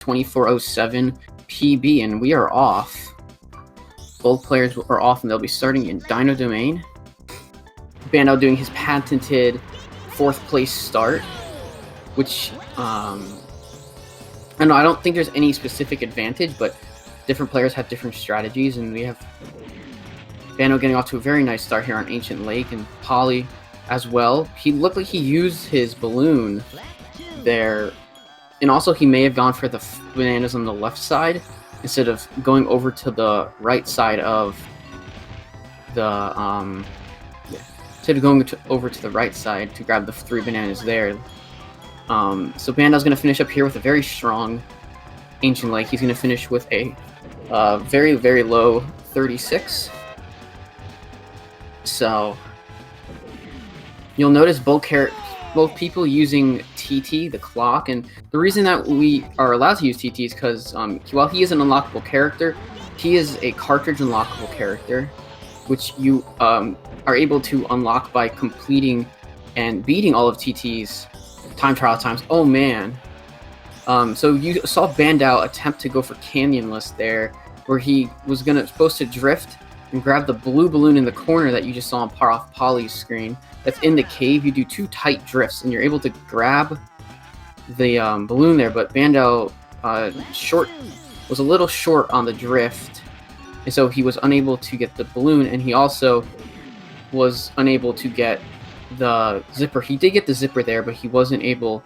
2407 PB, and we are off. Both players are off, and they'll be starting in Dino Domain. Bandow doing his patented 4th place start, which I don't think there's any specific advantage, but different players have different strategies, and we have Bandow getting off to a very nice start here on Ancient Lake, and Poli as well. He looked like he used his balloon there, and also he may have gone for the bananas on the left side instead of going over to the right side of the over to the right side to grab the 3 bananas there. So Bandow's going to finish up here with a very strong Ancient Lake. He's going to finish with a very, very low 36. So you'll notice both people using TT, the clock, and the reason that we are allowed to use TT is because while he is an unlockable character, he is a cartridge unlockable character, which you are able to unlock by completing and beating all of TT's time trial times. Oh man. So you saw Bandow attempt to go for Canyonless there, where he was supposed to drift and grab the blue balloon in the corner that you just saw on ProfPoli's screen. That's in the cave. You do 2 tight drifts, and you're able to grab the balloon there. But Bandow was a little short on the drift, and so he was unable to get the balloon, and he also was unable to get the zipper. He did get the zipper there, but he wasn't able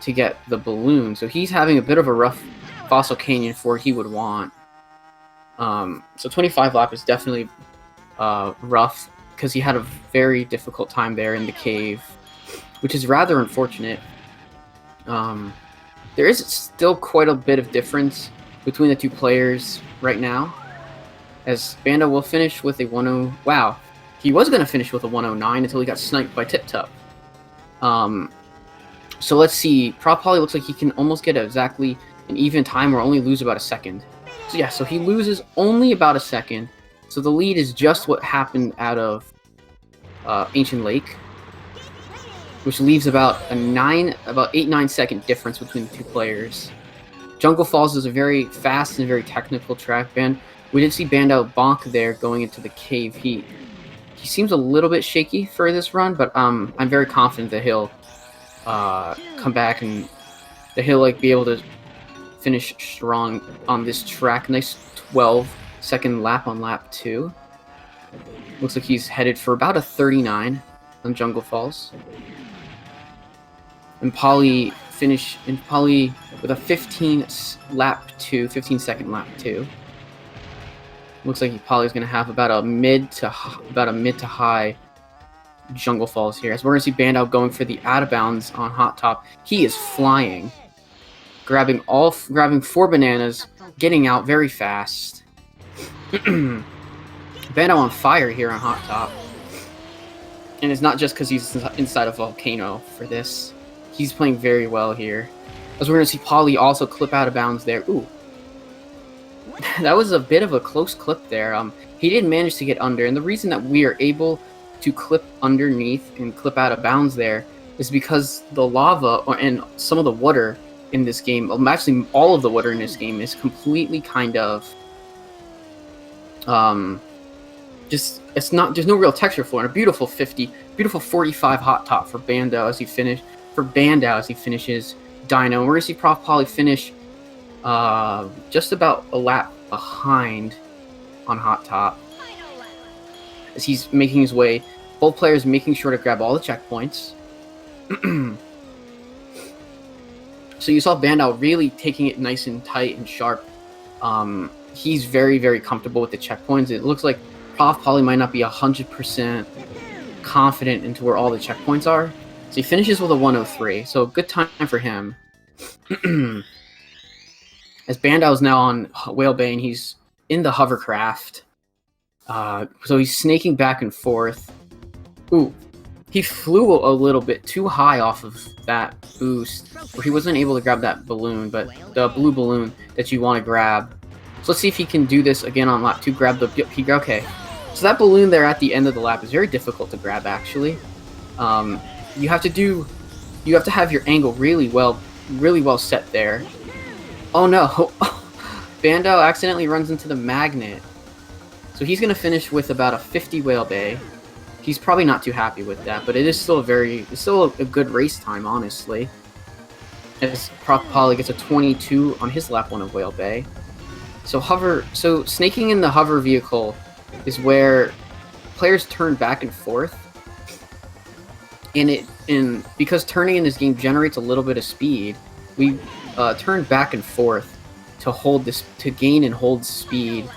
to get the balloon. So he's having a bit of a rough Fossil Canyon for what he would want. So 25 lap is definitely rough because he had a very difficult time there in the cave, which is rather unfortunate. There is still quite a bit of difference between the 2 players right now, as Bandow will finish with a 1-0. Wow, he was going to finish with a 109 until he got sniped by Tip Tup. So let's see. ProfPoli looks like he can almost get exactly an even time or only lose about a second. So yeah, so he loses only about a second. So the lead is just what happened out of Ancient Lake, which leaves about a 8-9 second difference between the 2 players. Jungle Falls is a very fast and very technical track. We did see Bandow bonk there going into the cave. He seems a little bit shaky for this run, but I'm very confident that he'll come back and that he'll be able to finish strong on this track. Nice 12-second lap on lap 2. Looks like he's headed for about a 39 on Jungle Falls. And Poli with a 15-second lap 2. Looks like Poli's going to have about a mid to high Jungle Falls here. As we're going to see Bandow going for the out of bounds on Hot Top. He is flying, grabbing 4 bananas, getting out very fast. Bandow on fire here on Hot Top. And it's not just because he's inside a volcano for this. He's playing very well here. As we're going to see Poli also clip out of bounds there. Ooh. That was a bit of a close clip there. He didn't manage to get under, and the reason that we are able to clip underneath and clip out of bounds there is because the lava and some of the water in this game, actually all of the water in this game, is completely kind of there's no real texture for it. A beautiful 45 Hot Top for Bandow as he finishes Dino. We're gonna see ProfPoli finish just about a lap behind on Hot Top as he's making his way. Both players making sure to grab all the checkpoints. So you saw Bandow really taking it nice and tight and sharp. He's very, very comfortable with the checkpoints. It looks like ProfPoli might not be 100% confident into where all the checkpoints are. So he finishes with a 103. So good time for him. As Bandow's now on Whalebane, he's in the hovercraft. So he's snaking back and forth. Ooh, he flew a little bit too high off of that boost, where he wasn't able to grab that balloon, but the blue balloon that you want to grab. So let's see if he can do this again on lap 2. Grab the... Okay. So that balloon there at the end of the lap is very difficult to grab, actually. You have to have your angle really well set there. Oh no! Bandow accidentally runs into the magnet. So he's going to finish with about a 50 whale bay. He's probably not too happy with that, but it is still it's still a good race time, honestly. As ProfPoli gets a 22 on his lap 1 of whale bay. So snaking in the hover vehicle is where players turn back and forth. And because turning in this game generates a little bit of speed, we turn back and forth to gain and hold speed.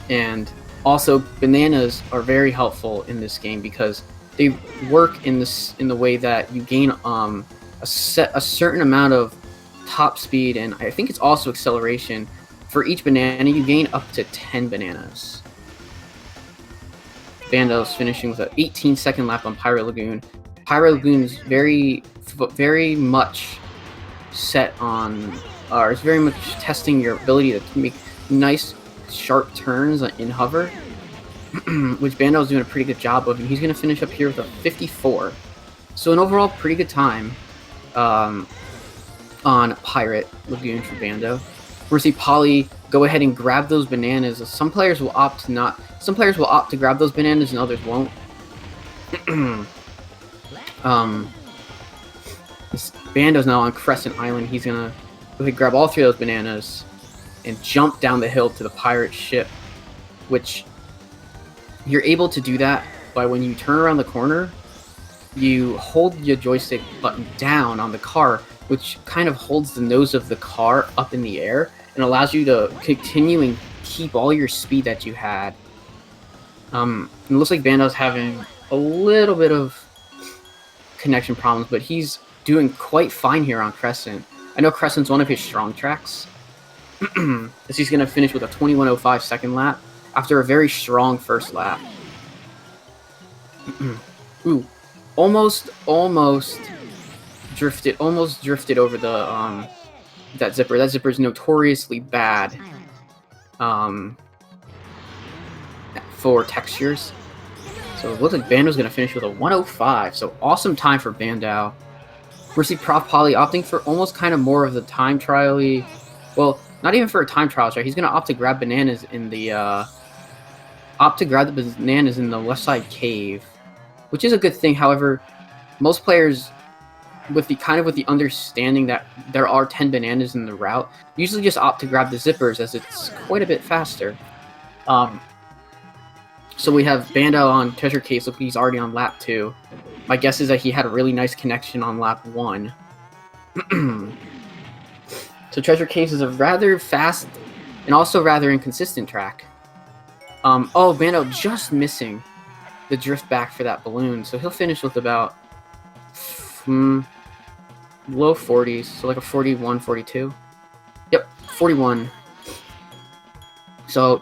And also bananas are very helpful in this game because they work in the way that you gain a certain amount of top speed, and I think it's also acceleration. For each banana, you gain up to 10 bananas. Bandow's finishing with an 18-second lap on Pyro Lagoon. Pyro Lagoon's very much set on, or it's very much testing your ability to make nice, sharp turns in hover, which Bandow's doing a pretty good job of, and he's going to finish up here with a 54. So an overall pretty good time on Pirate Lagoon for Bandow. We're going to see Polly go ahead and grab those bananas. Some players will opt to grab those bananas and others won't. This Bandow's now on Crescent Island. He's going to go ahead and grab all 3 of those bananas and jump down the hill to the pirate ship, which you're able to do that by when you turn around the corner, you hold your joystick button down on the car, which kind of holds the nose of the car up in the air and allows you to continue and keep all your speed that you had. It looks like Bandow's having a little bit of connection problems, but he's doing quite fine here on Crescent. I know Crescent's one of his strong tracks, as he's going to finish with a 21.05 second lap after a very strong first lap. Ooh, almost drifted over the that zipper. That zipper is notoriously bad for textures. So it looks like Bandow's going to finish with a 105. So awesome time for Bandow. We're seeing ProfPoli opting for almost kind of more of the time trial-y. Well, not even for a time trial try. He's going to opt to grab bananas in the left side cave, which is a good thing. However, most players, with the understanding that there are 10 bananas in the route, usually just opt to grab the zippers as it's quite a bit faster. So we have Bandow on Treasure Case. Look, he's already on lap 2. My guess is that he had a really nice connection on lap 1. So Treasure Case is a rather fast and also rather inconsistent track. Oh, Bandow just missing the drift back for that balloon, so he'll finish with about low 40s, so like a 41, 42. Yep, 41. So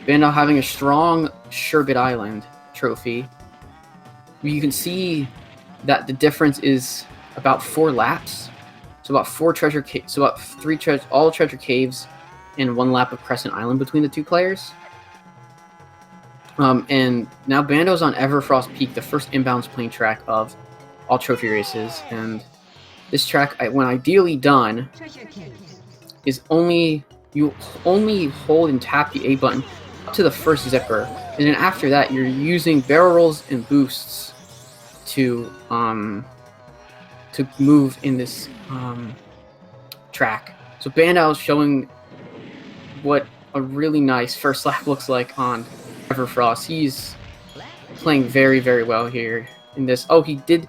Bandow having a strong Sherbet Island trophy. You can see that the difference is about 4 laps. So about 4 treasure caves, so about 3 all treasure caves and 1 lap of Crescent Island between the 2 players. And now Bandow's on Everfrost Peak, the first inbounds plane track of all trophy races. And this track, when ideally done, is you only hold and tap the A button up to the first zipper, and then after that you're using barrel rolls and boosts to move in this track. So Bandow's showing what a really nice first lap looks like on Everfrost. He's playing very, very well here in this. Oh, he did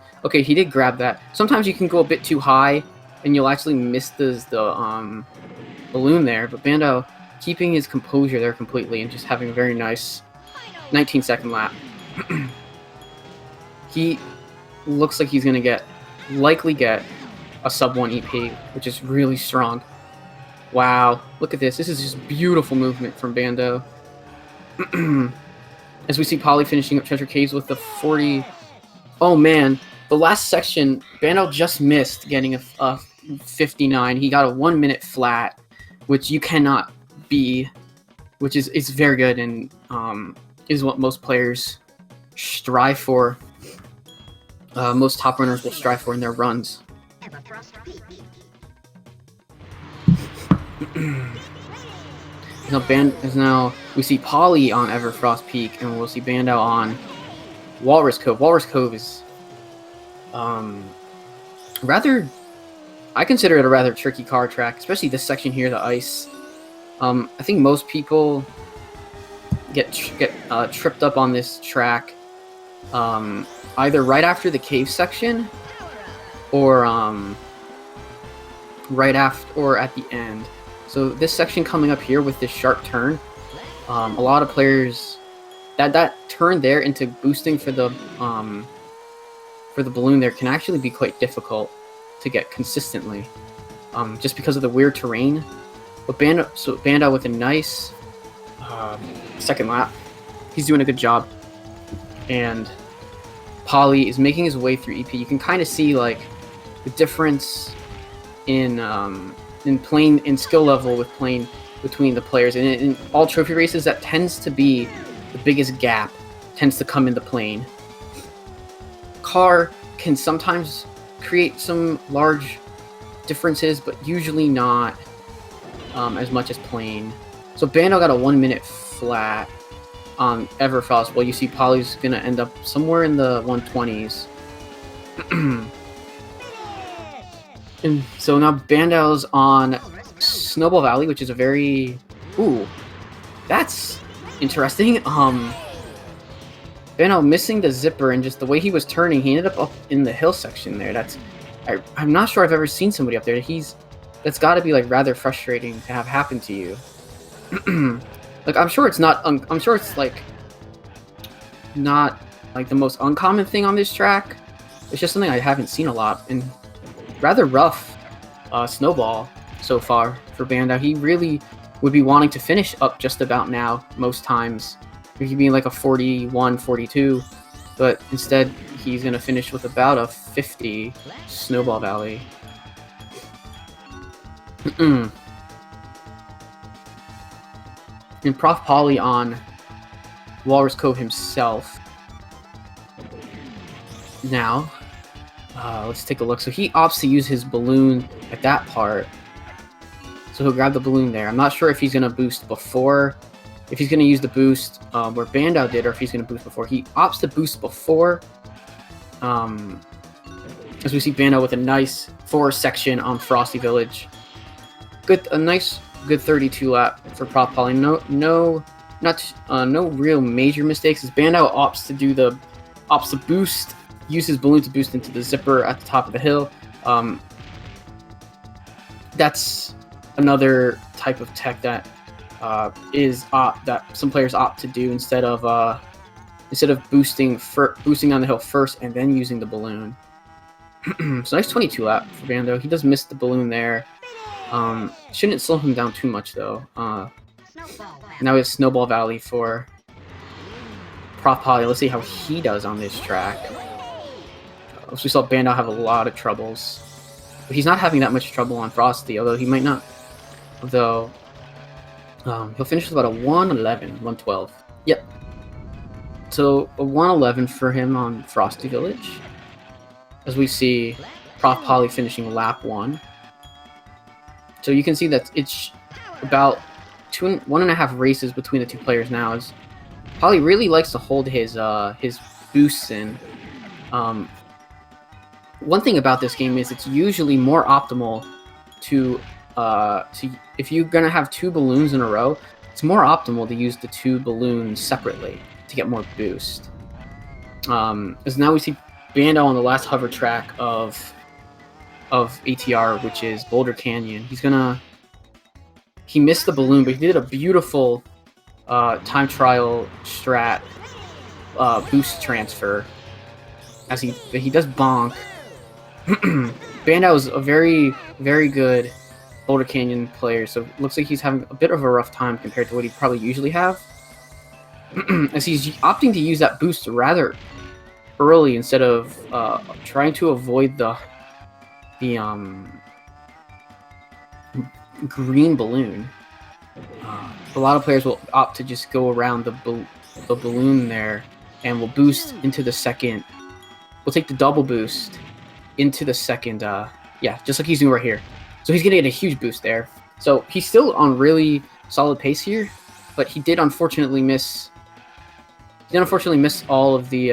grab that. Sometimes you can go a bit too high and you'll actually miss the balloon there, but Bandow keeping his composure there completely and just having a very nice 19-second lap. He looks like he's going to likely get a sub 1 EP, which is really strong. Wow, look at this. This is just beautiful movement from Bandow. As we see Polly finishing up Treasure Caves with the 40. Oh man, the last section, Bandow just missed getting a 59. He got a 1 minute flat, which you cannot be, which is very good and is what most players strive for. Most top runners will strive for in their runs. Now we see Polly on Everfrost Peak, and we'll see Bandow on Walrus Cove. Walrus Cove is rather, I consider it a rather tricky car track, especially this section here, the ice. I think most people get tripped up on this track either right after the cave section or right after or at the end. So this section coming up here with this sharp turn, a lot of players that turn there into boosting for the balloon there can actually be quite difficult to get consistently, just because of the weird terrain. But Bandow with a nice second lap, he's doing a good job, and Polly is making his way through EP. You can kind of see like the difference in skill level with playing between the players, and in all trophy races that tends to be the biggest gap tends to come into plane. Car can sometimes create some large differences, but usually not as much as plane. So Bandow got a 1 minute flat on Everfrost, while you see Polly's gonna end up somewhere in the 120s. And so now Bandow's on Snowball Valley, which is a very... Ooh, that's interesting. Bandow missing the zipper, and just the way he was turning, he ended up in the hill section there. I'm not sure I've ever seen somebody up there. That's got to be like rather frustrating to have happen to you. Like, I'm sure it's not. I'm sure it's like not like the most uncommon thing on this track. It's just something I haven't seen a lot, and rather rough snowball so far for Bandow. He really would be wanting to finish up just about now most times. He could be like a 41, 42, but instead he's going to finish with about a 50 Snowball Valley. And ProfPoli on Walrus Cove himself. Now, let's take a look. So he opts to use his balloon at that part. So he'll grab the balloon there. I'm not sure if he's going to boost before, if he's going to use the boost where Bandow did, or if he's going to boost before. He opts to boost before. As we see Bandow with a nice forest section on Frosty Village. A nice good 32 lap for ProfPoli. No real major mistakes. As Bandow opts to boost, use his balloon to boost into the zipper at the top of the hill. That's another type of tech that that some players opt to do instead of boosting on the hill first and then using the balloon. So nice 22 lap for Bandow. He does miss the balloon there. Shouldn't slow him down too much though. Now we have Snowball Valley for ProfPoli. Let's see how he does on this track. So we saw Bandow have a lot of troubles. But he's not having that much trouble on Frosty, although he might not. Although he'll finish with about a 111, 112. Yep. So a 111 for him on Frosty Village. As we see ProfPoli finishing lap 1. So you can see that it's about 1.5 races between the two players now. As Polly really likes to hold his boosts in. One thing about this game is it's usually more optimal to if you're gonna have 2 balloons in a row, it's more optimal to use the 2 balloons separately to get more boost. As now we see Bandow on the last hover track of ATR, which is Boulder Canyon. He missed the balloon, but he did a beautiful time trial strat boost transfer. As he does bonk. Bandow is a very, very good Boulder Canyon player, so it looks like he's having a bit of a rough time compared to what he'd probably usually have. As he's opting to use that boost rather early instead of trying to avoid the green balloon. A lot of players will opt to just go around the balloon there and will boost into the second. We'll take the double boost into the second. Yeah, just like he's doing right here. So he's gonna get a huge boost there. So he's still on really solid pace here, but he did unfortunately miss. He did unfortunately miss all of the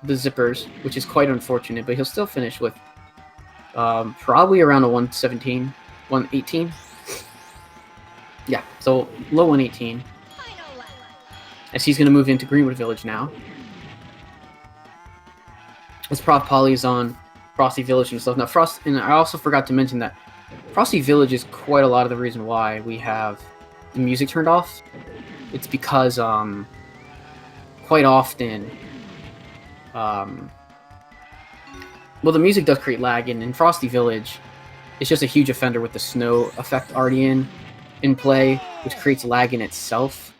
zippers, which is quite unfortunate. But he'll still finish with probably around a 117, 118. Yeah, so low 118. As he's going to move into Greenwood Village now. As ProfPoli is on Frosty Village and stuff. Now, and I also forgot to mention that Frosty Village is quite a lot of the reason why we have the music turned off. It's because quite often, well, the music does create lag, and in Frosty Village, it's just a huge offender with the snow effect already in play, which creates lag in itself.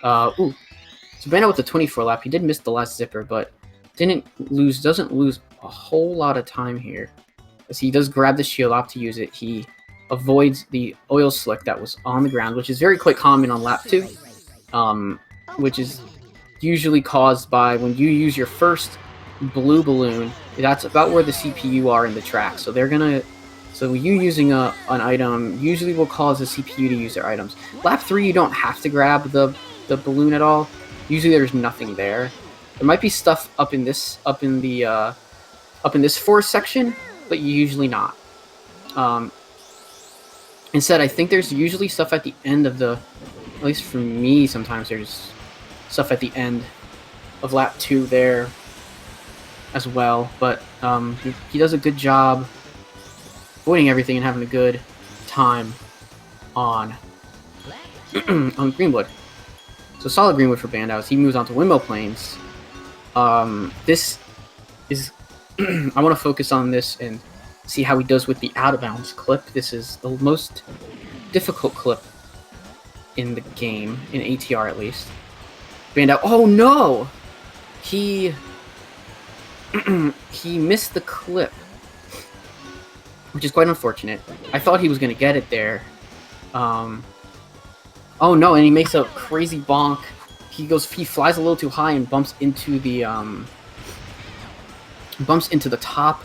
Ooh, so Bandow with the 24 lap. He did miss the last zipper, but doesn't lose a whole lot of time here. As he does grab the shield off to use it, he avoids the oil slick that was on the ground, which is very quite common on lap 2, which is usually caused by when you use your first blue balloon. That's about where the CPU are in the track, so they're gonna. So you using an item usually will cause the CPU to use their items. Lap 3, you don't have to grab the balloon at all. Usually there's nothing there. There might be stuff up in this forest section, but usually not. Instead, I think there's usually stuff at the end of at least for me, sometimes there's stuff at the end of lap 2 there as well. But he does a good job avoiding everything and having a good time on on Greenwood. So solid Greenwood for Bandow as he moves on to Windmill Plains. This is I want to focus on this and see how he does with the out of bounds clip. This is the most difficult clip in the game, in ATR at least. Bandow, oh no! He missed the clip, which is quite unfortunate. I thought he was going to get it there. Oh no, and he makes a crazy bonk. He flies a little too high and bumps into the top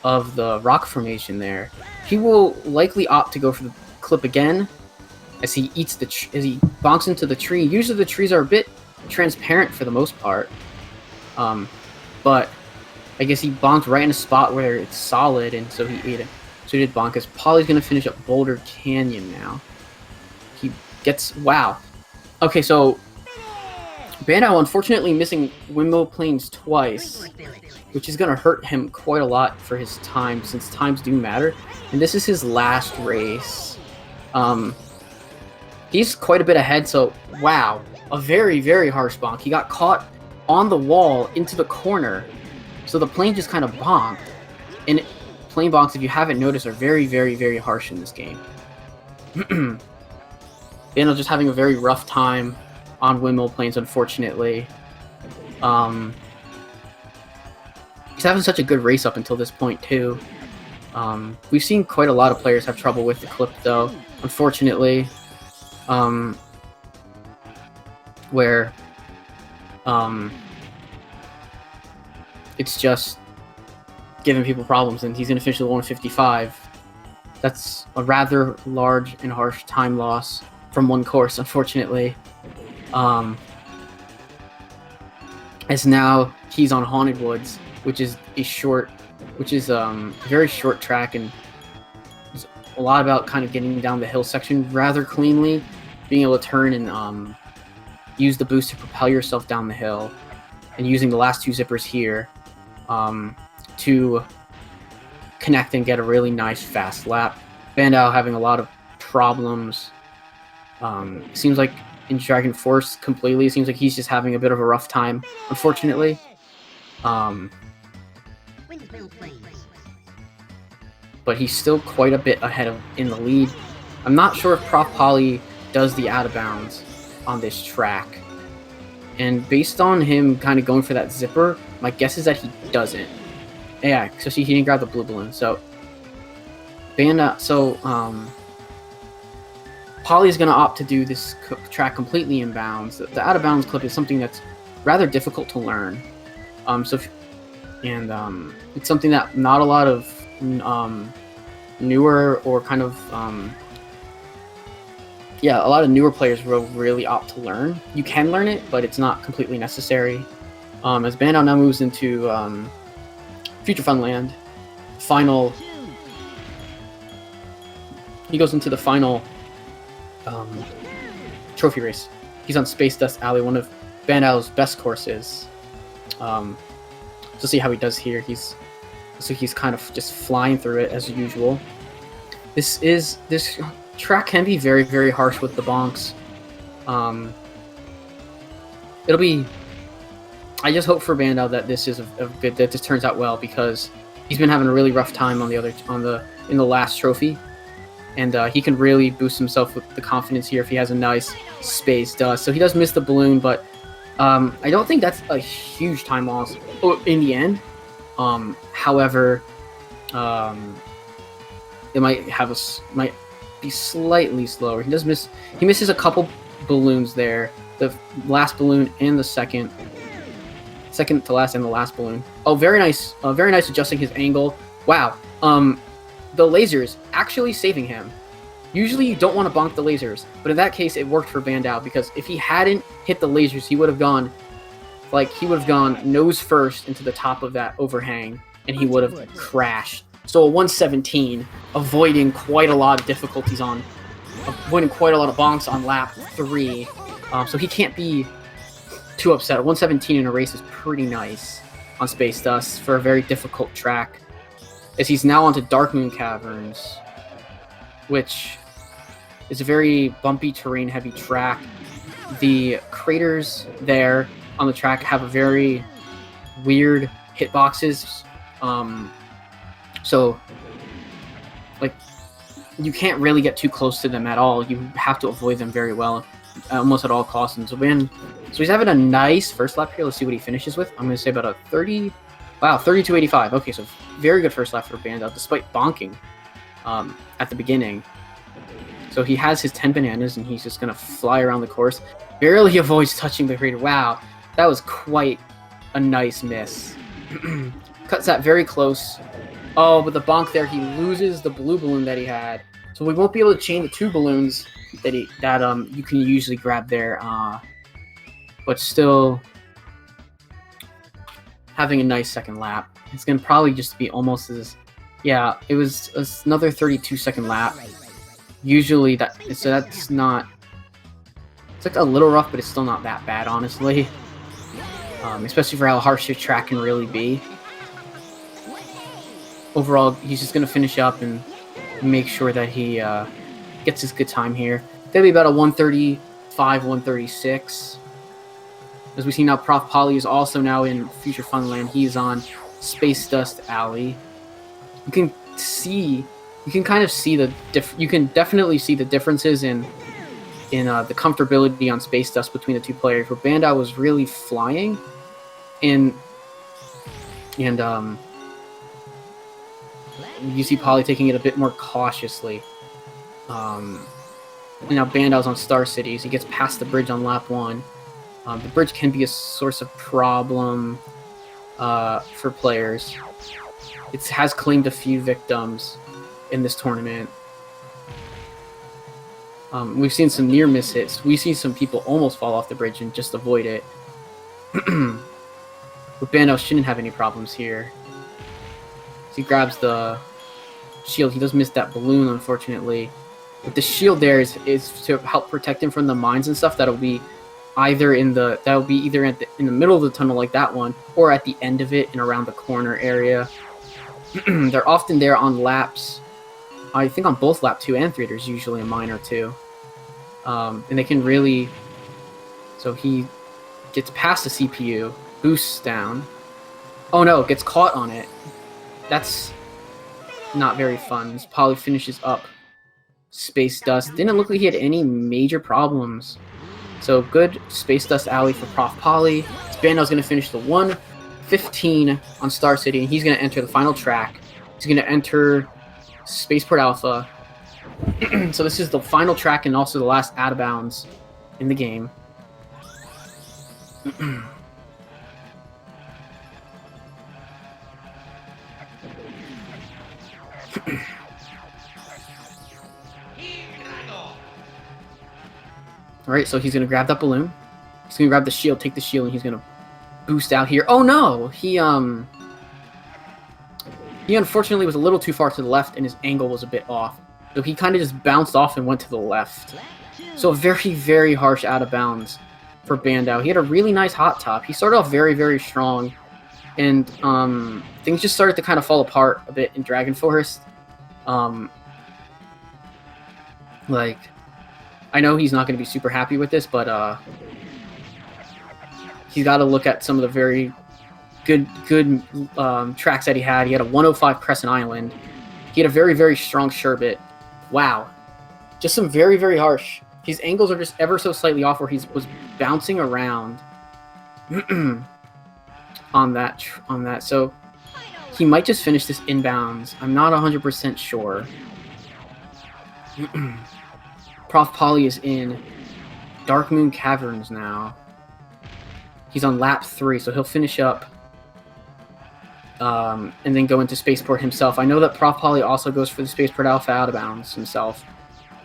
of the rock formation there. He will likely opt to go for the clip again as he eats as he bonks into the tree. Usually the trees are a bit transparent for the most part, but I guess he bonked right in a spot where it's solid, and so he ate it. So he did bonk. As Polly's gonna finish up Boulder Canyon now. He gets Okay, so Bandow unfortunately missing Windmill Plains twice, which is going to hurt him quite a lot for his time, since times do matter. And this is his last race. He's quite a bit ahead, so wow. A very, very harsh bonk. He got caught on the wall into the corner, so the plane just kind of bonked. And plane bonks, if you haven't noticed, are very, very, very harsh in this game. Bandow just having a very rough time on Windmill Plains, unfortunately. He's having such a good race up until this point, too. We've seen quite a lot of players have trouble with the clip, though, unfortunately. Where it's just giving people problems, and he's going to finish with 155. That's a rather large and harsh time loss from one course, unfortunately. As now he's on Haunted Woods, which is a very short track, and it's a lot about kind of getting down the hill section rather cleanly, being able to turn and use the boost to propel yourself down the hill, and using the last 2 zippers here to connect and get a really nice fast lap. Bandow having a lot of problems. Seems like in Dragon Force completely, it seems like he's just having a bit of a rough time, unfortunately. But he's still quite a bit ahead in the lead. I'm not sure if ProfPoli does the out of bounds on this track. And based on him kind of going for that zipper, my guess is that he doesn't. Yeah, so see, he didn't grab the blue balloon. So Polly is going to opt to do this track completely in bounds. The out of bounds clip is something that's rather difficult to learn. It's something that not a lot of newer or kind of yeah, a lot of newer players will really opt to learn. You can learn it, but it's not completely necessary. As Bandow now moves into Future Funland, final. He goes into the final trophy race. He's on Space Dust Alley, one of Bandow's best courses. To see how he does here, he's kind of just flying through it as usual. This track can be very, very harsh with the bonks. It'll be. I just hope for Bandow that this is that this turns out well, because he's been having a really rough time in the last trophy, and he can really boost himself with the confidence here if he has a nice Space Dust. So he does miss the balloon, but I don't think that's a huge time loss in the end. However, it might be slightly slower. He misses a couple balloons there. The last balloon and the second to last and the last balloon. Oh, very nice adjusting his angle. Wow. The lasers actually saving him. Usually you don't want to bonk the lasers, but in that case it worked for Bandow, because if he hadn't hit the lasers, he would have gone nose first into the top of that overhang, and he would have crashed. So a 117, avoiding quite a lot of bonks on lap 3. So he can't be too upset. A 117 in a race is pretty nice on Space Dust for a very difficult track, as he's now onto Dark Moon Caverns, which is a very bumpy terrain heavy track. The craters there on the track have a very weird hitboxes. So like you can't really get too close to them at all. You have to avoid them very well, almost at all costs. And so he's having a nice first lap here. Let's see what he finishes with. I'm going to say about a 32.85. Okay, so very good first lap for Bandow, despite bonking at the beginning. So he has his 10 bananas, and he's just going to fly around the course. Barely avoids touching the crater. Wow, that was quite a nice miss. Cuts that very close. Oh, but the bonk there, he loses the blue balloon that he had. So we won't be able to chain the 2 balloons that you can usually grab there. But still having a nice second lap. It's going to probably just be almost as... Yeah, it was another 32-second lap. Usually that's not... It's like a little rough, but it's still not that bad, honestly. Especially for how harsh your track can really be. Overall, he's just going to finish up and make sure that he gets his good time here. That'll be about a 135, 136. As we see now, ProfPoli is also now in Future Funland. He's on Space Dust Alley. You can definitely see the differences in the comfortability on Space Dust between the two players, where Bandow was really flying, and you see Poly taking it a bit more cautiously. And now Bandow's on Star Cities. He gets past the bridge on lap 1. The bridge can be a source of problem for players. It has claimed a few victims in this tournament. We've seen some near miss hits. We see some people almost fall off the bridge and just avoid it. But Bandow shouldn't have any problems here. So he grabs the shield. He does miss that balloon, unfortunately. But the shield there is to help protect him from the mines and stuff. That'll be either in the middle of the tunnel like that one, or at the end of it and around the corner area. They're often there on laps. I think on both lap 2 and 3 there's usually a mine or two. And they can really... So he gets past the CPU, boosts down. Oh no, gets caught on it. That's not very fun. Poly finishes up Space Dust. Didn't look like he had any major problems. So good Space Dust Alley for ProfPoli. Bandow's going to finish the 1:15 on Star City, and he's going to enter the final track. He's going to enter Spaceport Alpha. So this is the final track and also the last out of bounds in the game. All right, so he's gonna grab that balloon. He's gonna grab the shield, take the shield, and he's gonna boost out here. Oh no! He unfortunately was a little too far to the left, and his angle was a bit off. So he kind of just bounced off and went to the left. So a very, very harsh out of bounds for Bandow. He had a really nice hot top. He started off very, very strong, and things just started to kind of fall apart a bit in Dragon Forest. Like, I know he's not going to be super happy with this, but he's got to look at some of the very good tracks that he had. He had a 105 Crescent Island. He had a very, very strong Sherbet. Wow. Just some very, very harsh. His angles are just ever so slightly off where he was bouncing around on that. So he might just finish this inbounds. I'm not 100% sure. ProfPoli is in Dark Moon Caverns now. He's on lap 3, so he'll finish up and then go into Spaceport himself. I know that ProfPoli also goes for the Spaceport Alpha out of bounds himself.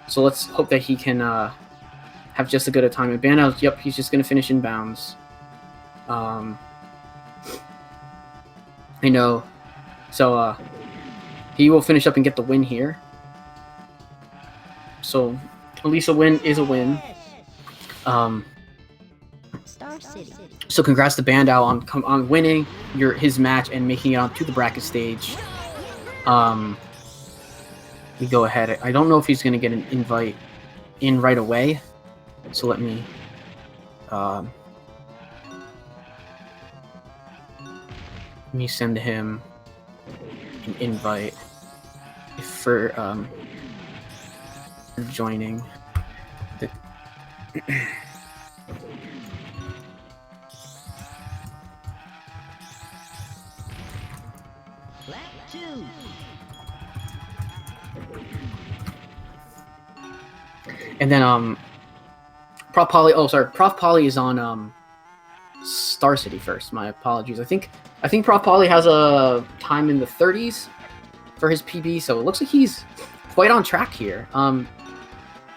So let's hope that he can have just as good a time. And Bandow, yep, he's just going to finish inbounds. I know. So he will finish up and get the win here. So at least a win is a win. So congrats to Bandow on winning his match and making it onto the bracket stage. We go ahead. I don't know if he's going to get an invite in right away. So let me send him an invite for joining the and then ProfPoli is on Star City first. My apologies. I think ProfPoli has a time in the 30s for his PB, so it looks like he's quite on track here.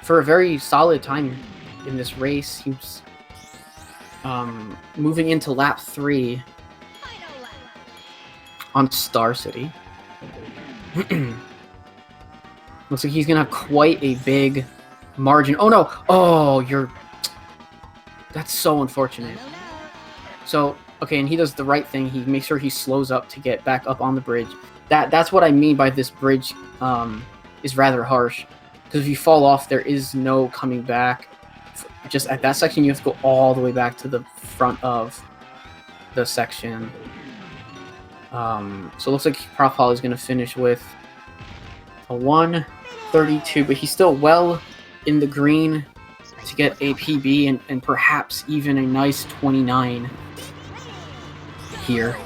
For a very solid time in this race, he's moving into lap 3 on Star City. Looks like he's gonna have quite a big margin. Oh no! Oh, that's so unfortunate. So, okay, and he does the right thing. He makes sure he slows up to get back up on the bridge. That's what I mean by this bridge is rather harsh. Because if you fall off, there is no coming back. Just at that section, you have to go all the way back to the front of the section. So it looks like ProfPoli is going to finish with a 132, but he's still well in the green to get a PB and perhaps even a nice 29 here.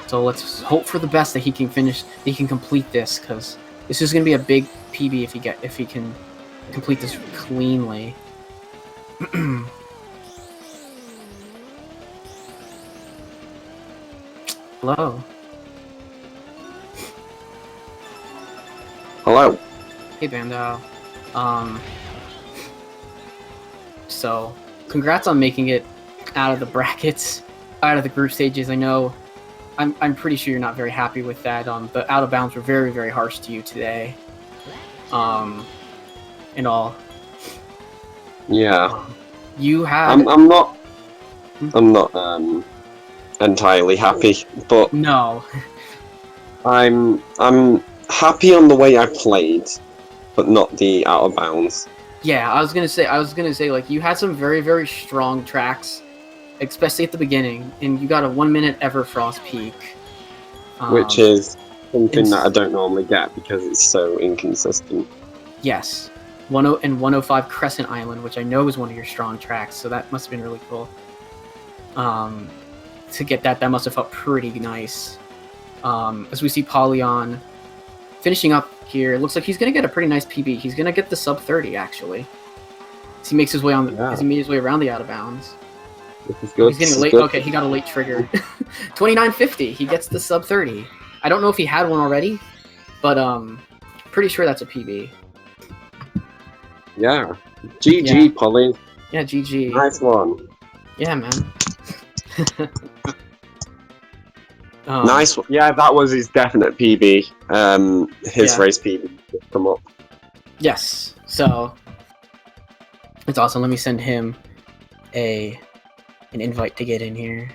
So let's hope for the best that he can finish, that he can complete this, because this is going to be a big PB if he can complete this cleanly. Hello. Hello. Hey, Bandow. So, congrats on making it out of the brackets, out of the group stages. I know, I'm pretty sure you're not very happy with that. The out of bounds were very, very harsh to you today. And all. Yeah. You had. I'm not entirely happy, but no. I'm happy on the way I played, but not the out of bounds. Yeah, I was gonna say, like, you had some very, very strong tracks, especially at the beginning, and you got a 1 minute Everfrost peak. Which is something that I don't normally get because it's so inconsistent. Yes. 105 Crescent Island, which I know is one of your strong tracks, so that must have been really cool. To get that must have felt pretty nice. As we see Polyon finishing up here, it looks like he's going to get a pretty nice PB. He's going to get the sub 30, actually. As he makes his way as he made his way around the out of bounds. This is good. He's getting late. Okay, he got a late trigger. 29.50. He gets the sub 30. I don't know if he had one already, but pretty sure that's a PB. Yeah. GG, Yeah. Polly. Yeah, GG. Nice one. Yeah, man. Nice one. Yeah, that was his definite PB. His Yeah. race PB come up. Yes. So it's awesome. Let me send him an invite to get in here.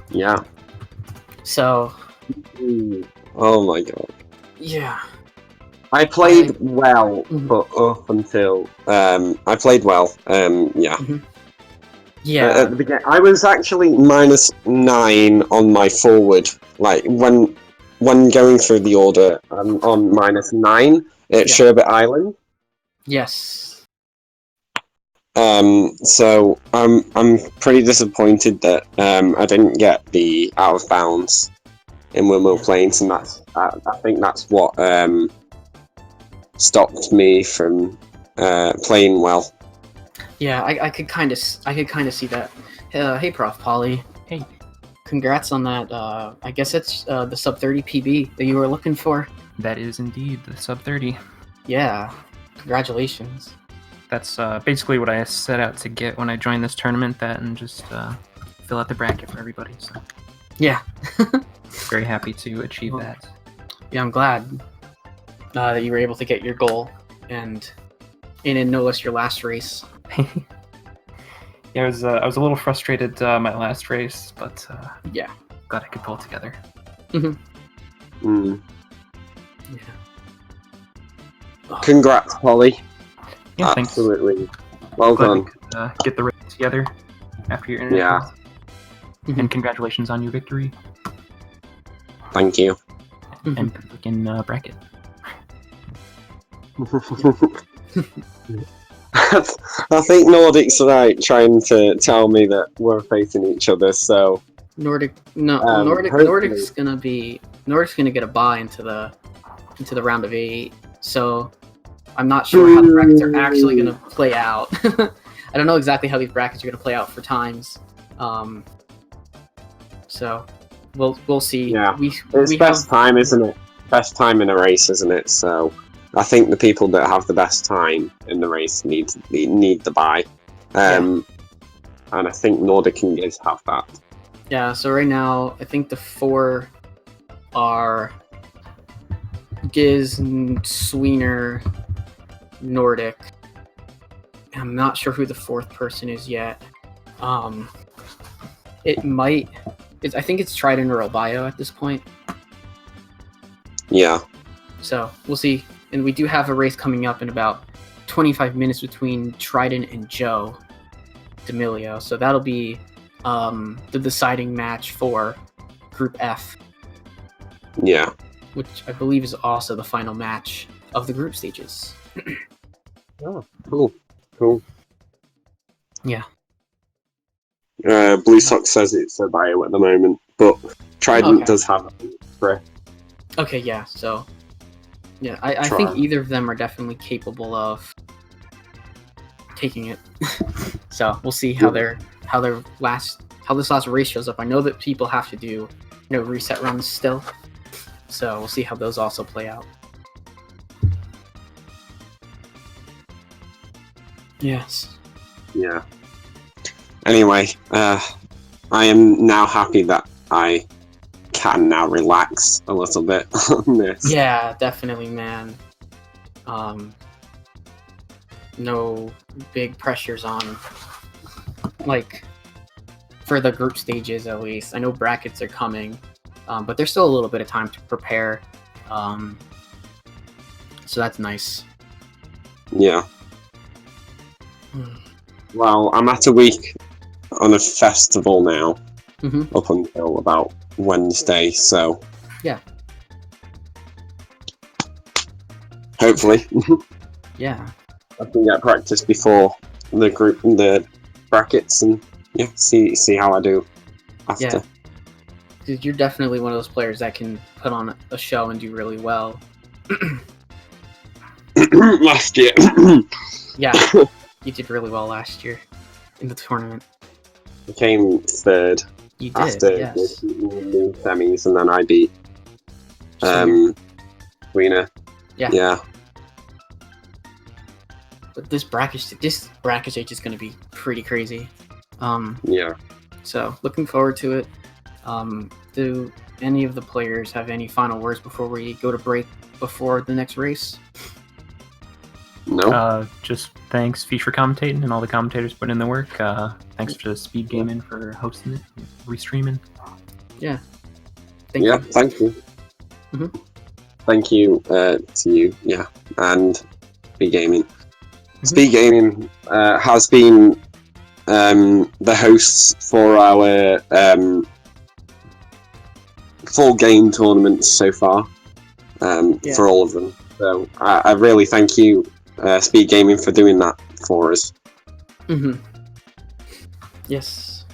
Yeah. So Oh my god. yeah. I played well, but up until I played well. Yeah. Yeah. At the beginning, I was actually -9 on my forward. Like when going through the order, I'm on -9 at Sherbet Island. Yes. So I'm pretty disappointed that I didn't get the out of bounds in Windmill Plains, and that's I think that's what stopped me from playing well. Yeah, I could kind of see that. Hey, ProfPoli. Hey, congrats on that. I guess it's the sub 30 PB that you were looking for. That is indeed the sub 30. Yeah, congratulations. That's basically what I set out to get when I joined this tournament. That and just fill out the bracket for everybody. So yeah, very happy to achieve that. Yeah, I'm glad that you were able to get your goal and no less your last race. Yeah, I was a little frustrated my last race, but yeah, glad I could pull it together. Yeah. Congrats, Polly. Yeah, absolutely. Thanks. Well glad done. we could, get the race together after your internet. Yeah. And congratulations on your victory. Thank you. And in bracket. I think Nordic's right trying to tell me that we're facing each other, so Nordic's gonna get a bye into the round of 8, so I'm not sure how the brackets are actually gonna play out. I don't know exactly how these brackets are gonna play out for times. So we'll see. Yeah, it's best time, isn't it? Best time in a race, isn't it? So I think the people that have the best time in the race need the bye. And I think Nordic and Giz have that. Yeah, so right now I think the 4 are Giz, Sweener, Nordic. I'm not sure who the 4th person is yet. I think it's Trident or Albio at this point. Yeah. So we'll see. And we do have a race coming up in about 25 minutes between Trident and Joe D'Amelio. So that'll be the deciding match for Group F. Yeah. Which I believe is also the final match of the group stages. Oh, cool. Cool. Yeah. Blue Sox says it's a bio at the moment, but Trident does have a breath. Okay, yeah, so yeah, I think either of them are definitely capable of taking it. So we'll see how this last race shows up. I know that people have to do reset runs still, so we'll see how those also play out. Yes. Yeah. Anyway, I am now happy that I can now relax a little bit on this. Yeah, definitely, man. No big pressures on, like, for the group stages at least. I know brackets are coming, but there's still a little bit of time to prepare. So that's nice. Yeah. Well, I'm at a week on a festival now, up until about Wednesday, so yeah. Hopefully. Yeah. I can get practice before the brackets, and see how I do after. Yeah. Dude, you're definitely one of those players that can put on a show and do really well. Last year. Yeah, you did really well last year in the tournament. I came third. You did, after yes. the semis, and then I beat Arena. Yeah. Yeah. But this bracket stage is going to be pretty crazy. Yeah. So looking forward to it. Do any of the players have any final words before we go to break before the next race? No. Just thanks, Feature, for commentating and all the commentators putting in the work. Thanks to SpeedGaming for hosting it, restreaming. Yeah. Thank you. Thank you. Mhm. Thank you to you. Yeah, and SpeedGaming. Mhm. SpeedGaming has been the hosts for our 4 game tournaments so far. For all of them. So I really thank you, SpeedGaming, for doing that for us. Yes.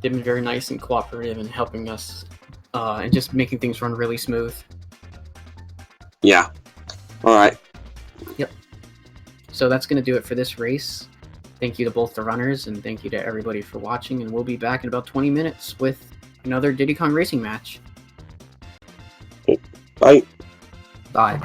They've been very nice and cooperative in helping us and just making things run really smooth. Yeah. All right. Yep. So that's going to do it for this race. Thank you to both the runners, and thank you to everybody for watching, and we'll be back in about 20 minutes with another Diddy Kong racing match. Bye. Bye.